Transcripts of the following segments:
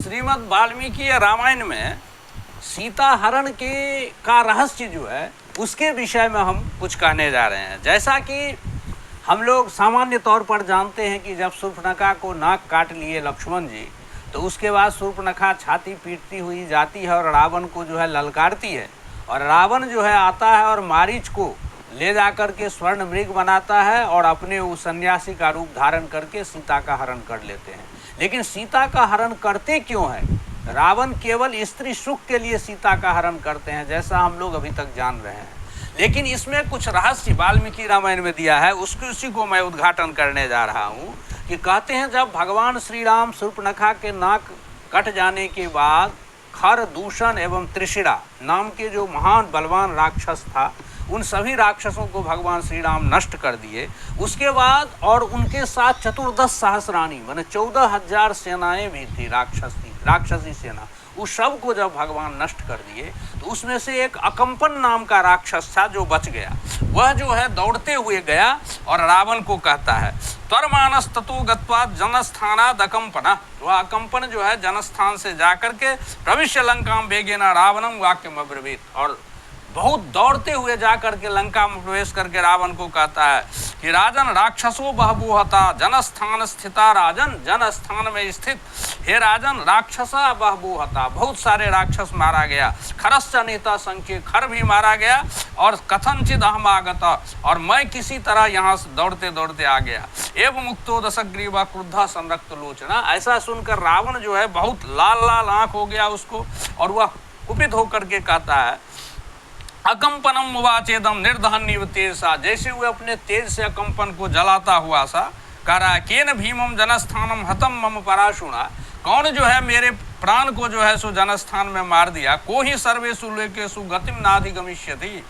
श्रीमद् वाल्मीकि रामायण में सीता हरण के का रहस्य जो है उसके विषय में हम कुछ कहने जा रहे हैं। जैसा कि हम लोग सामान्य तौर पर जानते हैं कि जब शूर्पणखा को नाक काट लिए लक्ष्मण जी, तो उसके बाद शूर्पणखा छाती पीटती हुई जाती है और रावण को जो है ललकारती है, और रावण जो है आता है और मारीच को ले जाकर के स्वर्ण मृग बनाता है और अपने उस सन्यासी का रूप धारण करके सीता का हरण कर लेते हैं। लेकिन सीता का हरण करते क्यों है? रावण केवल स्त्री सुख के लिए सीता का हरण करते हैं, जैसा हम लोग अभी तक जान रहे हैं। लेकिन इसमें कुछ रहस्य वाल्मीकि रामायण में दिया है, उसी को मैं उद्घाटन करने जा रहा हूँ। कि कहते हैं जब भगवान श्री राम शूर्पणखा के नाक कट जाने के बाद खर, दूषण एवं त्रिशिरा नाम के जो महान बलवान राक्षस था, उन सभी राक्षसों को भगवान श्री राम नष्ट कर दिए। उसके बाद और उनके साथ 14 सहस्राणी माने 14,000 सेनाएं भी थी, राक्षसी सेना, उस सब को जब भगवान नष्ट कर दिए तो उसमें से एक अकंपन नाम का राक्षस था जो बच गया। वह जो है दौड़ते हुए गया और रावण को कहता है त्वरमानस ततो गत्वा जनस्थानाद अकंपना। वह अकंपन जो है जनस्थान से जाकर के प्रविश्य लंकाम वेगेना रावणम वाक्यम अब्रवीत, और बहुत दौड़ते हुए जाकर के लंका में प्रवेश करके रावण को कहता है कि राजन राक्षसो बहबूहता जनस्थान स्थिता राजन, जनस्थान में स्थित हे राजन राक्षसा बहबूहता, बहुत सारे राक्षस मारा गया। खरश्च नेता संख्य, खर भी मारा गया, और कथनचिद अहम आगता, और मैं किसी तरह यहाँ से दौड़ते दौड़ते आ गया। एवं मुक्तो दशग्रीवा क्रुद्धा संरक्त लोचना। ऐसा सुनकर रावण जो है बहुत लाल लाल आँख हो गया उसको, और वह कुपित होकर के कहता है अकंपनम उवाचेदम निर्दहन्यव तेजसा, जैसे वो अपने तेज से अकंपन को जलाता हुआ सा कह रहा है केन भीमम जनस्थानम हतम मम पराशुणा, कौन जो है मेरे प्राण को जो है सो जनस्थान में मार दिया। को ही सर्वेषु लोकेषु गतिम नाधिगमिष्यति,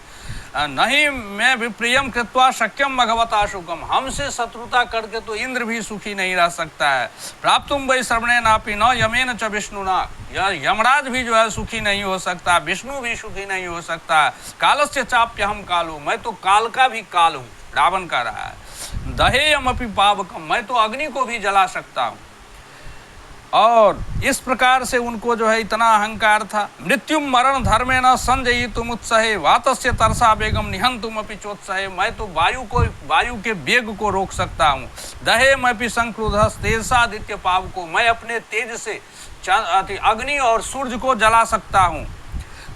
नहीं मैं विप्रियम कृत्वा शक्यम भगवता शुकम, हमसे शत्रुता करके तो इंद्र भी सुखी नहीं रह सकता है। प्राप्तुम वै श्रवणे नापि न यमेन च विष्णुना, यमराज भी जो है सुखी नहीं हो सकता, विष्णु भी सुखी नहीं हो सकता। कालस्य चाप्य हम कालो, मैं तो काल का भी काल हूँ, रावण कह रहा है। दहेयमपि पावकम, मैं तो अग्नि को भी जला सकता हूँ। और इस प्रकार से उनको जो है इतना अहंकार था। मृत्युम मरण धर्मे न संजयी तुम उत्साहे वातस्य तरसा बेगम निहन तुम अपि चोत्साहे, मैं तो वायु के वेग को रोक सकता हूँ। दहे मैं भी संक्रुधस तेजसादित्य पाव को, मैं अपने तेज से अग्नि और सूर्य को जला सकता हूँ।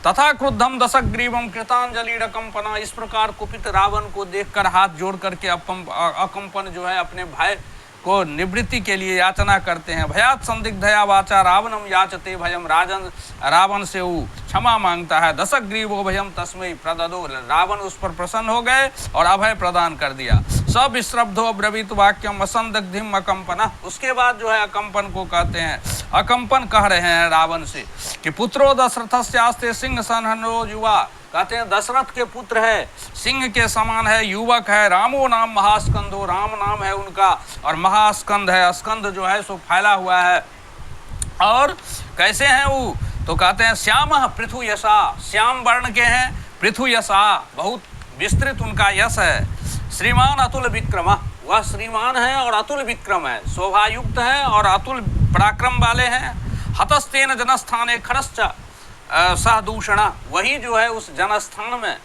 तथा क्रुद्धम दशग्रीवम कृतांजलि कंपना, इस प्रकार कुपित रावण को देखकर हाथ जोड़ करके अकंपन जो है अपने भय को निवृत्ति के लिए याचना करते हैं। भयात संदिग्धया वाचा रावणम याचते भयम, रावण से वो क्षमा मांगता है। दशग्रीवो भयम तस्मै प्रददो, रावण उस पर प्रसन्न हो गए और अभय प्रदान कर दिया। सब विश्रब्धो ब्रवीत वाक्यम असंदिग्धिम अकंपना, उसके बाद जो है अकंपन को कहते हैं, अकंपन कह रहे हैं रावण से कि पुत्रो दशरथस्यास्ते सिंह सन्हनो युवा, कहते हैं दशरथ के पुत्र है, सिंह के समान है, युवक है। रामो नाम महास्कंदो, राम नाम है उनका, और महास्कंद है, स्कंद जो है सो फैला हुआ है। और कैसे हैं वो? तो कहते हैं श्याम पृथु यशा, श्याम वर्ण के हैं, पृथु यशा, बहुत विस्तृत उनका यश है। श्रीमान अतुल विक्रम, वह श्रीमान है और अतुल विक्रम है, शोभायुक्त है और अतुल पराक्रम वाले हैं। हतस्तेन जनस्थाने खरश्च सहदूषणा, वही जो है उस जनस्थान में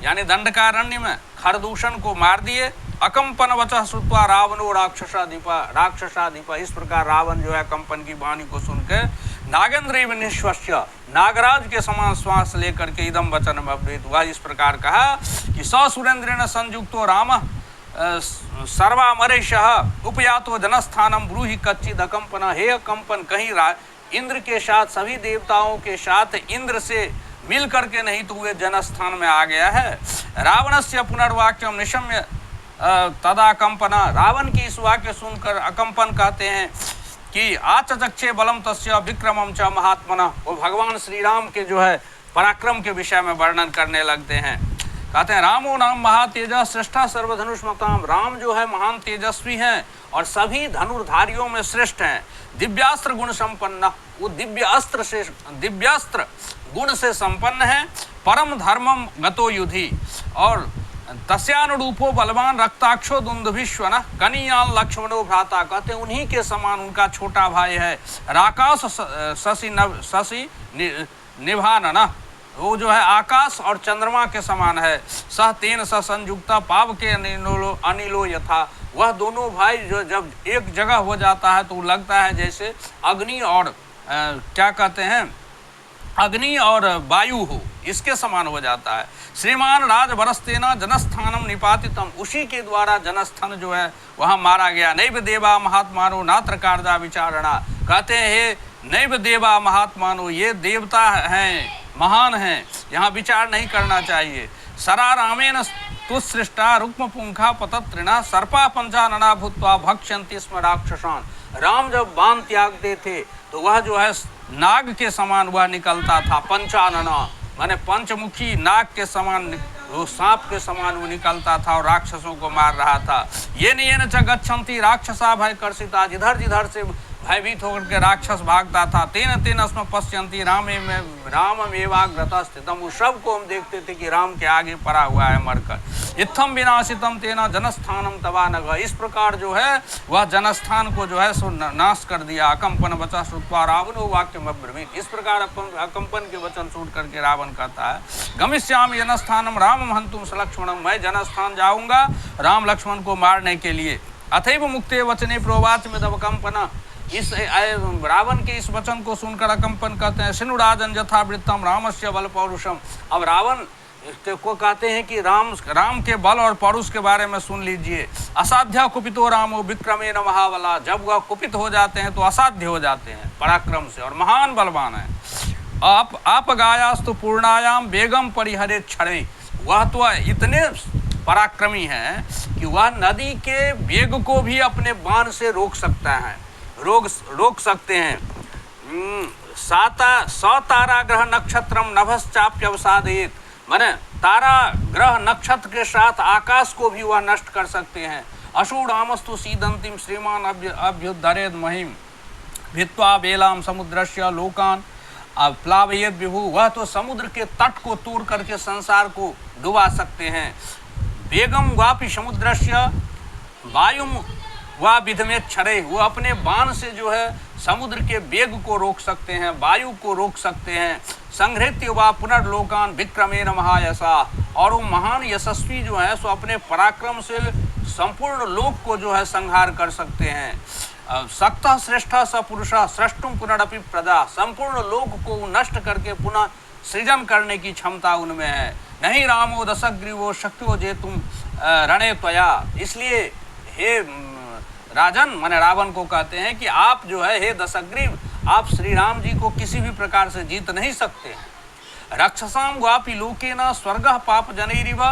यानी दंडकारण्य में खरदूषण को मार दिए। अकंपन वचः श्रुत्वा रावणो राक्षसाधिप, इस प्रकार रावण जो है कंपन की वाणी को सुनकर नागेंद्रीव निश्वस्य, नागराज के समान श्वास लेकर के इदम वचन अब्रीत, वह इस प्रकार कहा कि स सुरेंद्रेण संयुक्तो राम सर्वामरेशः उपयातो जनस्थानम ब्रूहि कच्चिद अकंपना, हे अकंपन कहीं इंद्र के साथ, सभी देवताओं के साथ इंद्र से मिल करके नहीं तो हुए जनस्थान में आ गया है। रावणस्य पुनर्वाक्यम निशम्य तदा कंपना, रावण की इस वाक्य सुनकर अकंपन कहते हैं कि आचचक्षे बलम तस्य विक्रमम च महात्मना, वो भगवान श्री राम के जो है पराक्रम के विषय में वर्णन करने लगते हैं। कहते हैं रामो नाम महातेजस श्रेष्ठा सर्वधनुष्मताम, राम जो है महान तेजस्वी हैं और सभी धनुर्धारियों में श्रेष्ठ हैं। दिव्यास्त्र गुण संपन्न, वो दिव्यास्त्र गुण से संपन्न है। परम धर्मम गतो युधि, और तस्यानुरूपो बलवान रक्ताक्षो दुंदुभिश्वन कनियान लक्ष्मणो भ्राता, कहते हैं उन्हीं के समान उनका छोटा भाई है राकाश शशि निभानन, वो जो है आकाश और चंद्रमा के समान है। सह तेन स संयुक्ता पाव के अनिलो यथा, वह दोनों भाई जो जब एक जगह हो जाता है तो लगता है जैसे अग्नि और क्या कहते हैं अग्नि और वायु हो, इसके समान हो जाता है। श्रीमान राजवरस्तेना जनस्थानम निपातितम, उसी के द्वारा जनस्थान जो है वहाँ मारा गया। नैव देवा महात्मानो नात्र कार्या विचारणा, कहते हैं हे नैव देवा महात्मानो, ये देवता हैं महान हैं, यहाँ विचार नहीं करना चाहिए। सरा रामेण तुसृष्टा रुक्म पुंखा पतत्रिणा सर्पा पंचानना भूत्वा भक्ष्यन्ति स्म राक्षसान्, राम जब बाण त्यागते थे तो वह जो है नाग के समान वह निकलता था, पंचानना माने पंचमुखी नाग के समान, वो सांप के समान वो निकलता था और राक्षसों को मार रहा था। ये न च गच्छन्ति राक्षसा भय कर्षिता, जिधर जिधर से भयभीत होकर के राक्षस भागता था। तेन तेन स्म पश्यन्ति राममेवाग्रतः स्थितम्, उस सब को हम देखते थे कि राम के आगे पड़ा हुआ है मरकर। इत्थम विनाशितम तेना जनस्थानम तवा नग, इस प्रकार जो है वह जनस्थान को जो है सो नाश कर दिया। अकंपन वचः श्रुत्वा रावणो वाक्यम अब्रवीत, इस प्रकार अकंपन के वचन सुन करके रावण कहता है गमिष्यामि जनस्थानम रामम हन्तुम सलक्ष्मणम, मैं जनस्थान जाऊंगा राम लक्ष्मण को मारने के लिए। अथैव मुक्ते वचने प्रोवाच में दवकंपन, इस रावण के इस वचन को सुनकर अकंपन कहते हैं सिनु राजन यथावृत्तम रामस्य बल पौरुषम। अब रावण को कहते हैं कि राम के बल और पौरुष के बारे में सुन लीजिए। असाध्य कुपितो रामो विक्रमेण महाबला, जब वह कुपित हो जाते हैं तो असाध्य हो जाते हैं पराक्रम से और महान बलवान है। आप गायास्तु पूर्णायाम बेगम परिहरे क्षणे, वह तो इतने पराक्रमी हैं कि वह नदी के वेग को भी अपने बाण से रोक सकता है, रोक सकते हैं। तारा ग्रह नक्षत्रम नभश्चाप्यवसादयेत, माने तारा ग्रह नक्षत्र के साथ आकाश को भी वह नष्ट कर सकते हैं। अशूरामस्तु सीदंतिम श्रीमान अभ्युद्धरेद महिम भित्वा बेलाम समुद्रस्य लोकान प्लावयेत विभु, वह तो समुद्र के तट को तोड़ करके संसार को डुबा सकते हैं। बेगम वापि समुद्रस्य वायुम वह विधमेत क्षरे, वो अपने बाण से जो है समुद्र के वेग को रोक सकते हैं, वायु को रोक सकते हैं। संहृत्य व पुनर्लोकान विक्रमेण महायशा, और वो महान यशस्वी जो है सो अपने पराक्रम से संपूर्ण लोक को जो है संहार कर सकते हैं। सक्तः श्रेष्ठ स पुरुष सृष्टुम पुनरपि प्रजा, संपूर्ण लोक को नष्ट करके पुनः सृजन करने की क्षमता उनमें है। नहीं रामो दशग्रीवो शक्यो जेतुम रणे त्वया, इसलिए हे राजन माने रावण को कहते हैं कि आप जो है हे दशग्रीव, आप श्री राम जी को किसी भी प्रकार से जीत नहीं सकते हैं। रक्षसाम वापि लोकेन स्वर्गः पाप जनैरिव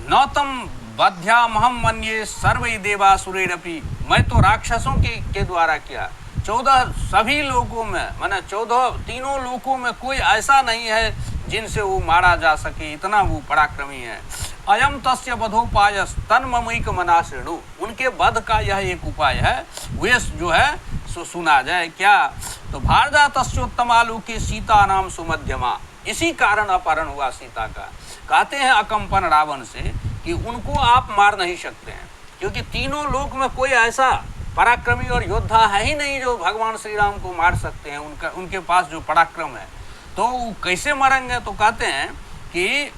न तम बध्यामहम मन्ये सर्वै देवासुरैरपि, मैं तो राक्षसों के द्वारा किया 14 सभी लोगों में माने 14 तीनों लोकों में कोई ऐसा नहीं है जिनसे वो मारा जा सके, इतना वो पराक्रमी है। अयम तस्य वधोपाय तन्मयिक मनाश्रेणु, उनके वध का यह एक उपाय है, वे जो है सो सुना जाए क्या। तो भारदा तस्योत्तमालोके सीता नाम सुमध्यमा, इसी कारण अपहरण हुआ सीता का। कहते हैं अकंपन रावण से कि उनको आप मार नहीं सकते हैं, क्योंकि तीनों लोक में कोई ऐसा पराक्रमी और योद्धा है ही नहीं जो भगवान श्री राम को मार सकते हैं। उनके पास जो पराक्रम है, तो वो कैसे मरेंगे। तो कहते हैं कि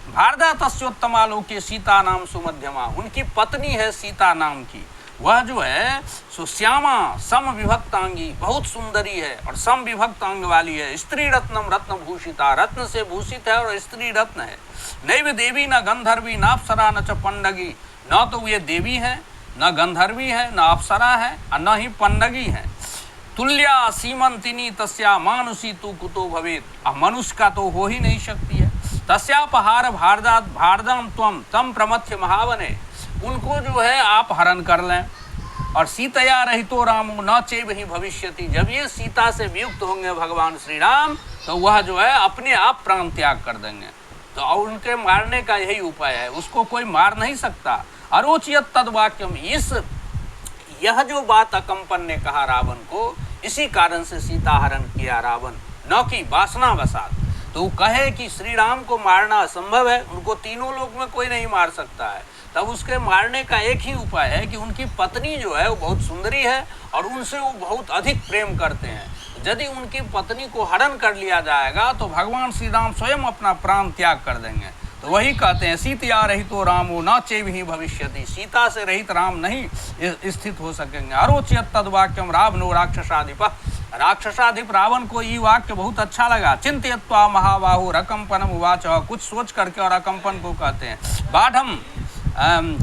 भारदा तस्योत्तमालोके सीता नाम सुमध्यमा, उनकी पत्नी है सीता नाम की, वह जो है सो श्यामा सम विभक्तांगी, बहुत सुंदरी है और सम विभक्त अंग वाली है। स्त्री रत्नम रत्न भूषिता, रत्न से भूषित है और स्त्री रत्न है। नैव देवी न गंधर्वी न अप्सरा न च पन्नगी, न तो ये देवी है, न गंधर्वी है, न अप्सरा है और न ही पन्नगी है। तुल्या सीमंतिनी तस्या मानुषी तू कुतो भवेत, अब मनुष्य का तो हो ही नहीं सकती है। तस्यापहार भारदाम त्वम तम प्रमथ्य महावने, उनको जो है आप हरण कर लें। और सीतया रहितो रामो न चैव ही भविष्यति, जब ये सीता से वियुक्त होंगे भगवान श्री राम तो वह जो है अपने आप प्राण त्याग कर देंगे। तो उनके मारने का यही उपाय है, उसको कोई मार नहीं सकता। अरोचियत तद्वाक्यम, यह जो बात अकंपन ने कहा रावण को, इसी कारण से सीता हरण किया रावण, न कि वासना वसात। तो कहे कि श्री राम को मारना असंभव है, उनको तीनों लोक में कोई नहीं मार सकता है, तब उसके मारने का एक ही उपाय है कि उनकी पत्नी जो है वो बहुत सुंदरी है और उनसे वो बहुत अधिक प्रेम करते हैं। यदि उनकी पत्नी को हरण कर लिया जाएगा तो भगवान श्री राम स्वयं अपना प्राण त्याग कर देंगे। तो वही कहते हैं सीता रहितो रामो न चेवहि भविष्यति, सीता से रहित राम नहीं स्थित हो सकेंगे। अरोचयत तद वाक्यम रावणो राक्षसाधिप, राक्षसाधिप रावण को ये वाक्य बहुत अच्छा लगा। चिंतयत्वा महाबाहु रकंपनम उवाच, कुछ सोच करके और अकंपन को कहते हैं बाढ़म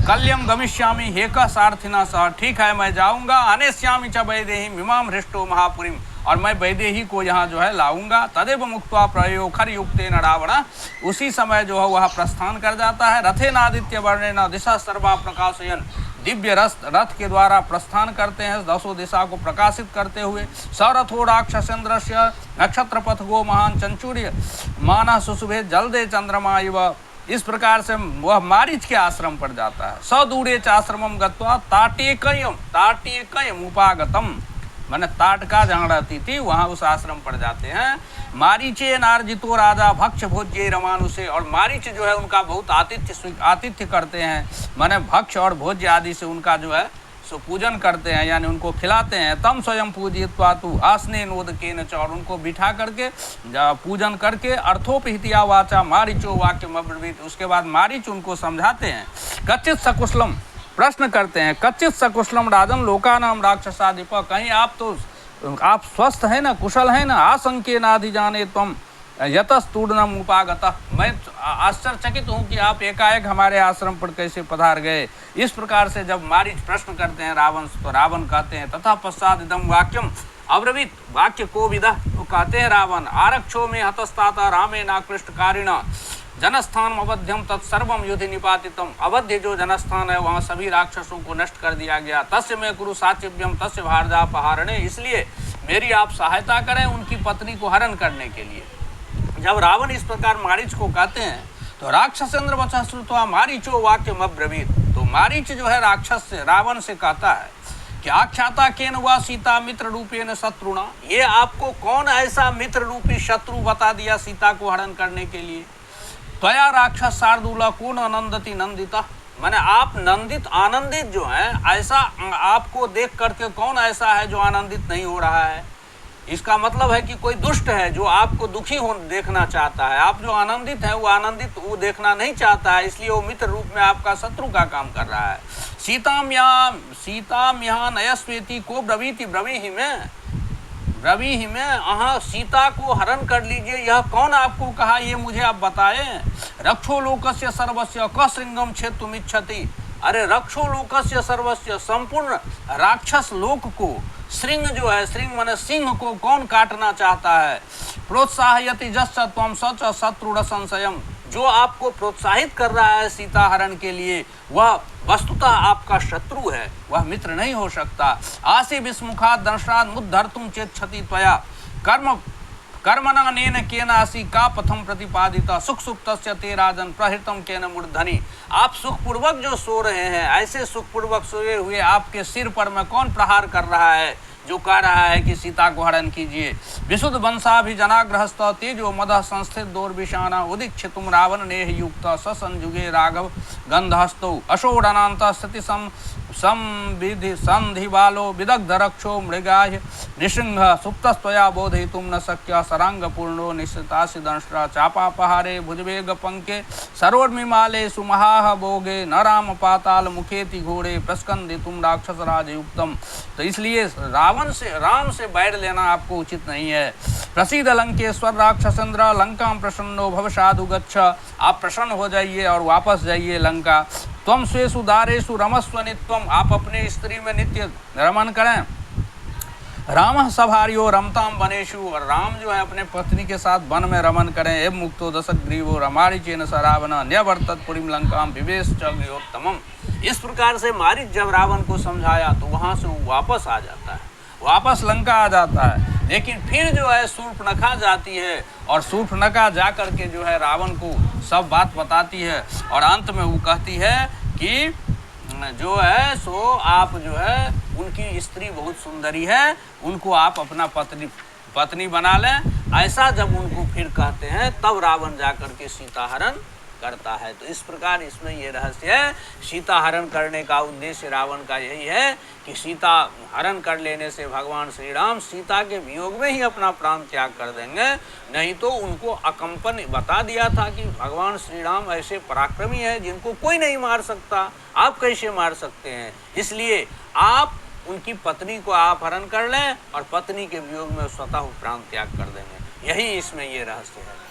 कल्यम गमिष्यामि हेका सारथिना सह, ठीक है मैं जाऊंगा, अनेश्यामि च वैदेही मिमाम हृष्टो महापुरीम, और मैं वैदेही को यहाँ जो है लाऊंगा। तदेव मुक्त्वा प्रयो खर युक्तेन रावण, उसी समय जो है वह प्रस्थान कर जाता है। रथेनादित्य वर्णेन दिशा सर्वा प्रकाशयन, दिव्य रथ के द्वारा प्रस्थान करते हैं, दसों दिशा को प्रकाशित करते हुए। सरथो राक्षसेन्द्रस्य नक्षत्र पथ गो महान चंचूर्य माना सुशुभे जल्दे चंद्रमा इव, इस प्रकार से वह मारीच के आश्रम पर जाता है। सदूरे चाश्रमम गत्वा ताटेकयम उपागतम, मैंने ताटका जहाँ रहती थी वहाँ उस आश्रम पर जाते हैं। मारीचे नार्जितो राजा भक्ष भोज्य रमानुषे, और मारीच जो है उनका बहुत आतिथ्य करते हैं, मैंने भक्ष और भोज्य आदि से उनका जो है सो पूजन करते हैं, यानी उनको खिलाते हैं। तम स्वयं पूजित्वा तु आसने नोदकेन च, और उनको बिठा करके पूजन करके अर्थोपहितिया वाचा मारीचो वाक्यम अब्रवीत, उसके बाद मारीच उनको समझाते हैं। कच्चित सकुशलम, प्रश्न करते हैं, कच्चित सकुशलम राजन लोकानाम राक्षसाधिप, कहीं आप स्वस्थ हैं ना, कुशल हैं ना, आशंके नाधि जाने तम यतस्तूर्णम उपागतः, मैं आश्चर्यचकित हूँ कि आप एकाएक हमारे आश्रम पर कैसे पधार गए। इस प्रकार से जब मारीच प्रश्न करते हैं रावण से, तो रावण कहते हैं तथा पश्चात इदम वाक्यम अब्रवीत, वाक्य को विदा, तो कहते हैं रावण आरक्षो में हतस्ताता रामे नाकृष्टकारिणा जनस्थान अवध्यम तत्सर्वम युद्धि निपातितम, अवध्य जो जनस्थान है वहाँ सभी राक्षसों को नष्ट कर दिया गया। तस्य में कुरु साचिव्यम तस्य भारजापहारणे, इसलिए मेरी आप सहायता करें उनकी पत्नी को हरण करने के लिए। जब रावण इस प्रकार मारीच को कहते हैं तो राक्षसेंद्र वचः श्रुत्वा मारीचो वाक्यम अब्रवीत, तो मारीच जो है राक्षस से रावण से कहता है कि आख्याता केन वा सीता मित्र रूपेण शत्रुणा, ये आपको कौन ऐसा मित्र रूपी शत्रु बता दिया सीता को हरण करने के लिए। त्वया राक्षस शार्दूला कौन आनंदति नंदिता, मैंने आप नंदित आनंदित जो है, ऐसा आपको देख करके कौन ऐसा है जो आनंदित नहीं हो रहा है। इसका मतलब है कि कोई दुष्ट है जो आपको दुखी हो देखना चाहता है। आप जो आनंदित है वो आनंदित वो देखना नहीं चाहता है, इसलिए वो मित्र रूप में आपका शत्रु का काम कर रहा है। सीताम यहाँ नयस्वेति को ब्रवीति ब्रवी में अहाँ सीता को हरण कर लीजिए, यह कौन आपको कहा, ये मुझे आप बताएं। रक्षो लोकस्य सर्वस्य क श्रृंगम छेतुमिच्छति, अरे रक्षो लोकस्य सर्वस्य, संपूर्ण राक्षस लोक को, श्रृंग जो है, श्रृंग माने सिंह को कौन काटना चाहता है। प्रोत्साहयति जश्च त्वं सच शत्रुर संशयम, जो आपको प्रोत्साहित कर रहा है सीता हरण के लिए वह वस्तुतः आपका शत्रु है, वह मित्र नहीं हो सकता। आसी विस्मुखात दंशात मुद्धर्तुम चेच्छति त्वया कर्मणा नेन केनासी का पथम प्रतिपादिता सुख सुप्तस्य ते राजन प्रहृतम केन मूर्धनि, आप सुखपूर्वक जो सो रहे हैं, ऐसे सुखपूर्वक सोए हुए आपके सिर पर में कौन प्रहार कर रहा है जो कह रहा है कि सीता को हरण कीजिए। विशुद्ध वंशाभिजनाग्रहस्थ तेजो मदः संस्थित दौर्विषाणा उदीक्षितुम रावण नेह युक्त ससंजुगे राघव गंधहस्तौ अशोड़नांत स्थिति संविधि संधि बालो विदग्ध रक्षो मृगाय निशृंग सुप्तस्त्वया बोधयितुम न शक्य सरांग पूर्णो निश्चितासि दंष्ट्रा चापापहारे भुजवेग पंके सरोर्मिमाले सुमहाह भोगे न राम पाताल मुखेति घोड़े प्रस्कंदितुम राक्षस राजयुक्तम। तो इसलिए राम से बैर लेना आपको उचित नहीं है। प्रसिद्ध लंकेश्वर राक्षसेंद्र लंका प्रसन्नो भव साधु गच्छ, आप प्रसन्न हो जाइए और वापस जाइए लंका। त्वं स्वेषु दारेषु रमस्व नित्यम, आप अपने स्त्री में नित्य रमन करें। राम सभार्यो रमताम वनेषु, और राम जो है अपने पत्नी के साथ वन में रमन करें। एवं मुक्तो दशक ग्रीवो रमारिचेन स रावण न्यवर्तत पुरीम लंकाम विवेश च गृहोत्तमम। इस प्रकार से मारीच जब रावण को समझाया तो वहाँ से वो वापस आ जाता है, वापस लंका आ जाता है। लेकिन फिर जो है शूर्पणखा जाती है और शूर्पणखा जा कर के जो है रावण को सब बात बताती है और अंत में वो कहती है कि जो है सो आप जो है उनकी स्त्री बहुत सुंदरी है, उनको आप अपना पत्नी पत्नी बना लें, ऐसा जब उनको फिर कहते हैं तब रावण जाकर के सीता हरण करता है। तो इस प्रकार इसमें ये रहस्य है। सीता हरण करने का उद्देश्य रावण का यही है कि सीता हरण कर लेने से भगवान श्री राम सीता के वियोग में ही अपना प्राण त्याग कर देंगे। नहीं तो उनको अकंपन बता दिया था कि भगवान श्री राम ऐसे पराक्रमी है जिनको कोई नहीं मार सकता, आप कैसे मार सकते हैं। इसलिए आप उनकी पत्नी को आप हरण कर लें और पत्नी के वियोग में स्वतः प्राण त्याग कर देंगे। यही इसमें ये रहस्य है।